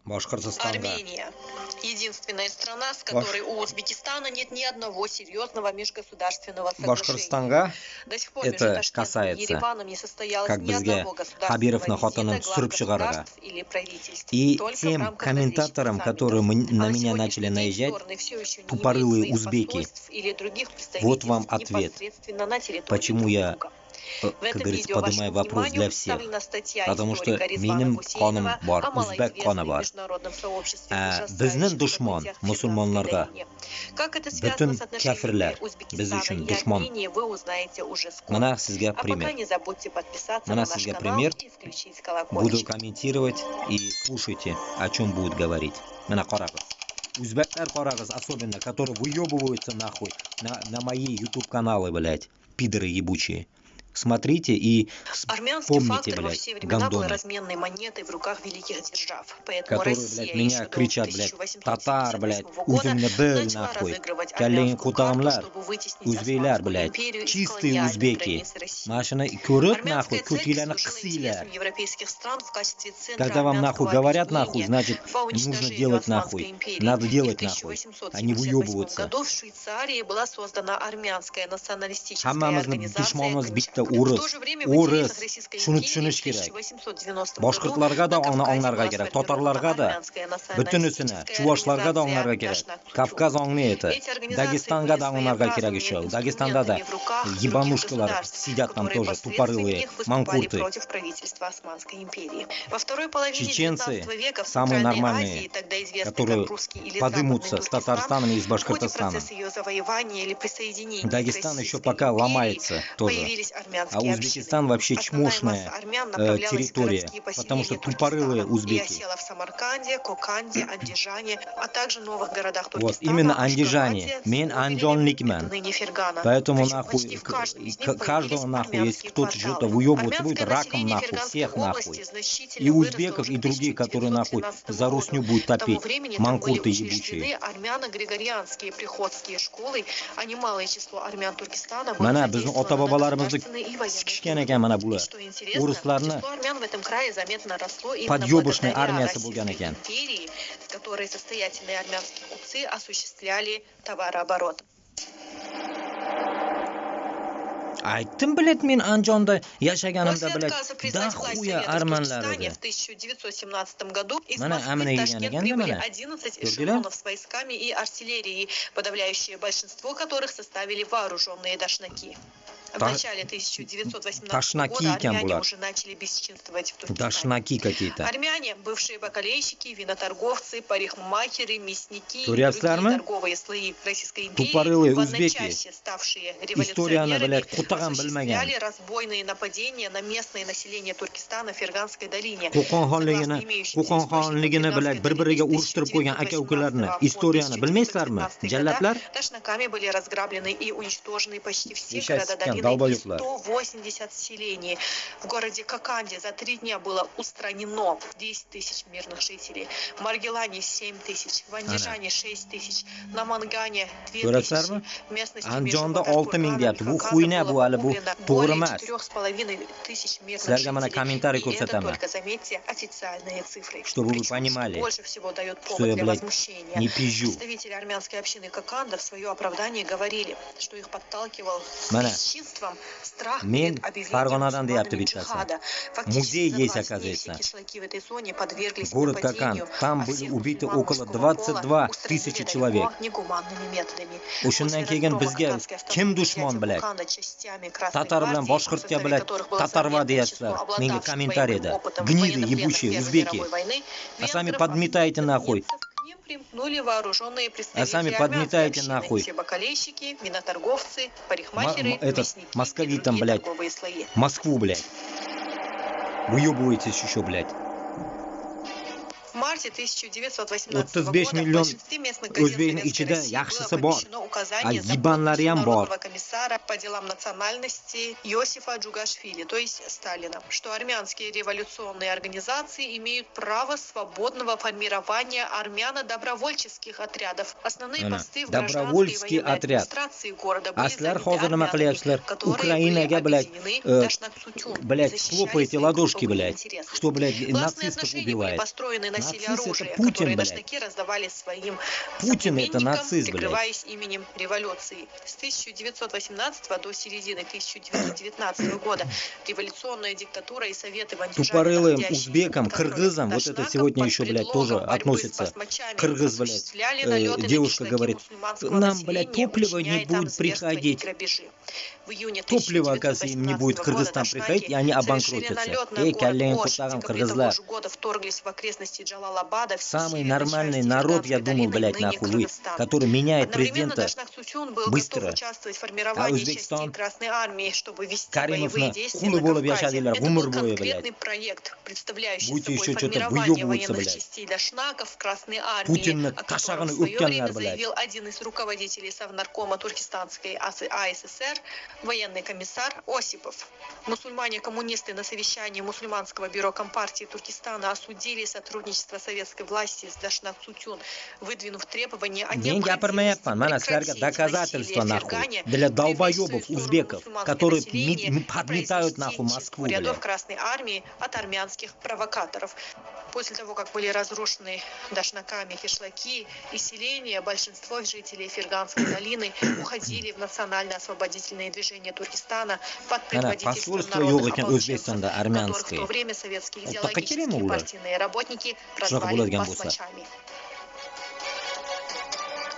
Башкортостанга. Армения. Единственная страна, с которой у Узбекистана нет ни одного серьезного межгосударственного соглашения. Башкортостанга До сих пор это между Ташкентом и касается, Ереваном не состоялось как ни бізге одного государственного Хабировны хатынын визита түсіріп глав шығарыға. государств или правительств. И Только в тем рамках комментаторам, различных которые саммитов. на А на меня начали сегодняшний день наезжать, стороны все еще не тупорылые имеют своих узбеки. посольств или других Вот вам представительств ответ. непосредственно на территории Почему друг я, друга. В как этом говорится, видео поднимаю вашему вопрос вниманию для всех. представлена статья Потому что историка Резвана менің Гусейнова қаным бар, о узбек қаны малоизвестной в бар. международном сообществе Біздің ужасающих дұшман событиях в мұсылмандарға, Ферганской долине. Как это бүтін связано с отношениями кәфірлер біз Узбекистана үшін и дұшман. Армении, вы узнаете уже скоро. Мына сізге А пока пример. не забудьте подписаться Мына на наш сізге канал пример. и включить Буду колокольчик. комментировать и слушайте, о чем будет говорить. Мына қарағыз. Узбектар қарағыз, особенно, которые выебываются нахуй на мои YouTube каналы, блядь, пидоры ебучие. Смотрите и Армянский помните, фактор во блядь, все времена был гандоны, разменной монетой в руках великих держав. Поэтому которые, Россия блядь, меня еще до кричат, блядь, 1878 татар, блядь, года үзімні біл, начала нахуй, разыгрывать кәллен армянскую карту, құтағымлар, чтобы вытеснить узбейлер, Османскую блядь, империю из чистые колониальных узбеки. границ России. Машина көріп, нахуй, Армянская церковь көкейлеріні служила қысыйлар. интересам европейских стран в качестве центра Когда вам нахуй армянского говорят нахуй, объединения значит, по нужно уничтожению делать Османской нахуй. империи. Надо И в делать нахуй, а не 1878 выебываться. году в Швейцарии была создана армянская националистическая Hammamizni организация dushmanimiz bitta Камчатка. В o'ris. то же время в интересах O'ris. Российской Shuni империи tushunish в kerak. 1890 Boshqirtlarga da году на Кавказе anglarga была kerak, сформирована tatarlarga da, армянская butunisini, националистическая chuvashlarga da anglarga организация kerak. Дашнак-Сучу. Kavkaz ongni eti. Эти организации Dagestonga были da anglarga kerak своеобразными еще. Dagestonda da инструментами в руках других ебанушкалар государств, сидят там которые тоже, посредством тупорылые, них выступали манкурты. против правительства Османской империи. Во второй половине Чеченцы, 19 века в самые Центральной нормальные, Азии, тогда известной которые как русский или подымутся западный с Туркестан, Татарстаном и с в ходе Башкортостаном. процесса ее завоевания или присоединения Дагестан к еще Российской пока империи ломается тоже. появились А армянские Узбекистан общины. вообще Основная чмошная масса армян направлялась в территория, городские потому что поселения тупорылые Туркестана и узбеки. осела в Самарканде, Коканде, Андижане, а также новых городах Вот, Туркестана, именно Андижане. Ашгабаде, Мен Скобелеве, анджонликмен. это ныне Фергана. Поэтому Причем нахуй, почти в каждом из них каждого появились нахуй, если армянские кто-то что-то кварталы. выебываться будет, Армянское раком население нахуй, Ферганской всех нахуй. области значительно И выросло узбеков, уже и к другие, которые нахуй 1912 за русню году. будут К тому топить. времени там были Манкурты учреждены ебучие. армяно-григорианские приходские школы, а немалое число армян Туркестана было Mana bizni задействовано на ota-bobolarimizni государственной и военной sikishgan службе. ekan mana И bular. что интересно, O'rislarni число армян в этом крае заметно росло именно подъебышной благодаря армияsi bo'lgan Российской ekan. империи, в которой состоятельные армянские купцы осуществляли товарооборот. Aytdim, блядь, men Andijonda yashaganimda, После блядь, отказа да признать власть хуя Совета в armanlar Туркестане edi. в 1917 году из Mana Москвы amina в yegan Ташкент ekanda прибыли mana. 11 Ko'rdinglar? эшелонов с войсками и артиллерией, подавляющее большинство которых составили вооруженные дашнаки. В начале 1918 Ташнаки года ekan армяне bular. уже начали бесчинствовать в Туркестане. Дашнаки какие-то. Армяне, бывшие бакалейщики, виноторговцы, парикмахеры, мясники и Ko'ryapsizlarmi? другие торговые слои Российской империи, Тупорылые в узбеки. одночасье ставшие Историяны, революционерами, блядь, qutag'an bilmagan. осуществляли разбойные нападения на местное население Туркестана в Ферганской долине. Qo'qon xonligini, блядь, bir-biriga urushtirib qo'ygan aka-ukalarni, istoriyani bilmaysizlarmi? Jallablar? Ташнаками были разграблены и уничтожены почти все Сейчас города скажем, долины и долбоёблар. 180 селений. В городе Коканде за 3 дня было устранено 10 тысяч мирных жителей. В Маргелане 7 тысяч, в Андижане 6 тысяч, на Мангане 2 Ko'rasizlarmi? тысячи. В местности Andijonda между 6 ming Бадаркурганом deyapti. и Bu Факаном xuyna bu, было hali bu погублено to'g'ri более emas. 4,5 тысяч мирных Sizlarga mana жителей. kommentariy И это ko'rsataman. только, заметьте, официальные цифры. Чтобы вы Причем, понимали, что больше всего дает что повод я, для блядь, возмущения. не пизжу. Представители армянской общины Коканда в свое оправдание говорили, что их подталкивал к Mana, бесчинствам страх men перед объявлением Farg'onadan deyapti мусульманами bittasi. джихада. Музей Фактически есть, за 20 дней оказывается. все кишлаки в этой зоне подверглись Город Кокан. нападению, Там а были всех убиты мусульман около мужского пола 22 устранили тысячи далеко человек. негуманными методами. O'shandan После keyin разгрома bizga Коканской kim автономной dushman, взятия блядь? Коканда частями Красной Tatar bilan гвардии, в boshqirtga, составе блядь, которых было tatarva заметное число deyapsizlar. Menga обладавших kommentariyda. военным опытом Gniды военнопленных ебучие, Первой узбеки. мировой войны, А сами венгров, подметаете нахуй. немцев, к ним примкнули вооруженные представители сами армянской подметаете общины. нахуй. Все бакалейщики, виноторговцы, парикмахеры, Этот мясники и московитам, другие блядь, торговые слои. Москву, блядь. Выебываетесь еще, блядь. В марте 1918 35 года в million большинстве местных газет o'zbekning Советской ichida России yaxshisi было bor. помещено указание за Yibanlari ham bor. Народного комиссара по делам национальности Иосифа Джугашвили, то есть Сталина, что армянские революционные организации имеют право свободного формирования армяно-добровольческих отрядов. Основные посты в гражданской и Добровольский военной отряд. администрации города были Aslar заняты hozir nima армянами, qilyapsizlar? которые были Ukrainaga, блядь, объединены Дашнак-Сутюн и блядь, защищали хлопаете свои ладошки, групповые блядь, интересы. что, блядь, Властные нацистов отношения были убивает. построены на носили Нацист это оружие, Путин, которое блядь. дошники раздавали своим Путин это соплеменникам, нацист, блядь. прикрываясь именем революции. С 1918 до середины 1919 года революционная диктатура и советы в антижане, Тупорылым находящиеся узбекам, под контролем кыргызам, вот это дашнаков, сегодня под еще, блядь, тоже предлогом борьбы с относится. басмачами Кыргыз, блядь, осуществляли налеты на девушка кишлаки говорит, мусульманского нам, блядь, населения, топливо не учиняя там будет зверства и приходить. грабежи. В июне Топливо, оказывается, им не будет в 1918 года Кыргызстан приходить, дашнаки и они совершили обанкротятся. налет на Эй, город каллен Ош. В кутагам, декабре того кыргызлар. же года вторглись в окрестности Джалалабада, в Самый северной нормальный части народ, я Ферганской думаю, долины, блядь, ныне нахуй вы, Кыргызстан. который меняет Одновременно президента Дашнак Сусюн был готов быстро. участвовать в А формировании частей Узбекистан Красной армии, чтобы вести Каримовна боевые действия хулы на болып Кавказе. яшадилар, Это гумр был бойы, конкретный блядь. проект, представляющий Будете собой еще что-то формирование выебываться, военных блядь. частей дашнаков в Красной армии, Путинны о котором в ташаганы свое время өпкенлер, блядь. заявил один из руководителей Совнаркома Туркестанской АССР, военный комиссар Осипов. Мусульмане-коммунисты на совещании Мусульманского бюро Компартии Туркестана осудили сотрудничество советской власти с Дашнак Сутюн, выдвинув требования о Men необходимости gapirmayapman, mana sizlarga прекратить доказательства насилие в нахуй Фергане, для привлечь в долбоебов свою сторону узбеков, мусульманское которые население и подметают произвести нахуй чистку Москву, рядов блядь. Красной армии от армянских провокаторов. После того, как были разрушены дашнаками кишлаки и селения, большинство жителей Ферганской долины уходили в национально-освободительные движения Туркестана под предводительством посольство народных yo'q ekan ополченцев, O'zbekistonda которых в armянское. то время советские Вот идеологические такие и ular. партийные работники Shunaqa прозвали bo'ladigan bo'lsa. басмачами.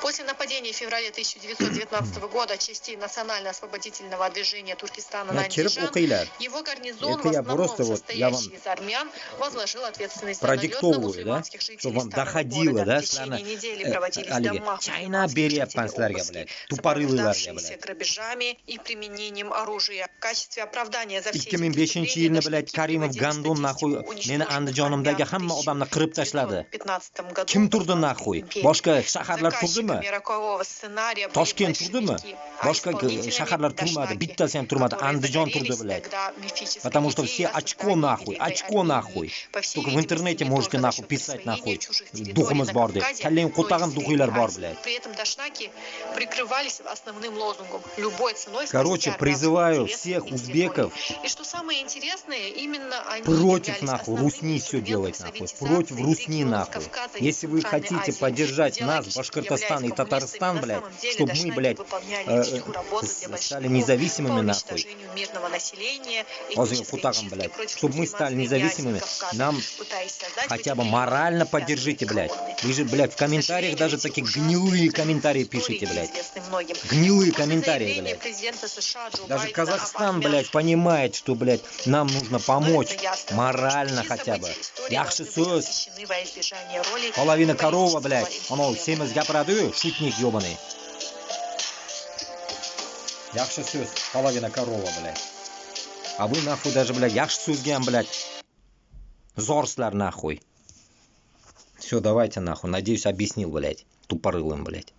После нападения в феврале 1919 года частей национально-освободительного движения Туркестана на Chirib Андижан, o'qinglar. его гарнизон, в Это я основном просто вот, я вам состоящий из армян, возложил ответственность за налет на продиктовываю, да, мусульманских жителей чтобы вам старого доходило, города. да, В течение sizlarni недели проводились в haligi домах chaynab мусульманских жителей beryapman sizlarga, обыски, блядь, tupariylarga, сопровождавшиеся блядь. грабежами и применением оружия. В качестве оправдания за все эти 2005 yilni, блядь, Karimov Gandon naxuy meni Andijonimdagi hamma odamni qirib tashladi. Kim turdi naxuy? Boshqa shaharlar turdimi? Toshkent turdimi? Boshqa shaharlar turmadi, bittasi ham turmadi. Andijon turdi, блядь. Потому что все очко нахуй, очко нахуй. Только в интернете можете нахуй писать нахуй. Духimiz bor deb. Kallang qo'tag'im duxinglar bor, блядь. При этом дашнаки прикрывались основным лозунгом любой ценой. Короче, призываю всех узбеков И что самое интересное, именно они против являлись нахуй основными Русни все инструментами делать нахуй. советизации Против Русни регионов нахуй. Кавказа и Если вы Центральной хотите Азии. поддержать нас, Идеологически Башкортостан и являясь Татарстан, коммунистами, блядь, на самом деле чтобы мы, дашнаки блядь, выполняли всю работу для стали большевиков независимыми по нахуй. уничтожению мирного населения, Озгин этнической Кутаган, чистки блядь. против Чтобы мы стали мусульманской независимыми, грязи Кавказа, нам пытаясь создать хотя бы в эти морально периоды поддержите, блядь. колонны. Вы же, блядь, в комментариях К даже сожалению, такие эти гнилые ужасные комментарии истории пишите, блядь. неизвестны многим. Гнилые После комментарии, заявления блядь. президента США Джо Даже Байдена Казахстан, об блядь, понимает, что, блядь, нам нужно помочь становится ясно, морально что хотя бы. такие события истории Yaxshi должны быть so'z. освещены во избежание роли Половина корова, политического блядь. Анау инструмента. semiz gapiradi-yu, шутник ёбаный. Yaxshi so'z, половина корова, блядь. А вы нахуй даже, блядь, yaxshi so'zga ham, блядь, зорсizlar нахуй. Все, давайте нахуй. Надеюсь, объяснил, блядь, тупорылым, блядь.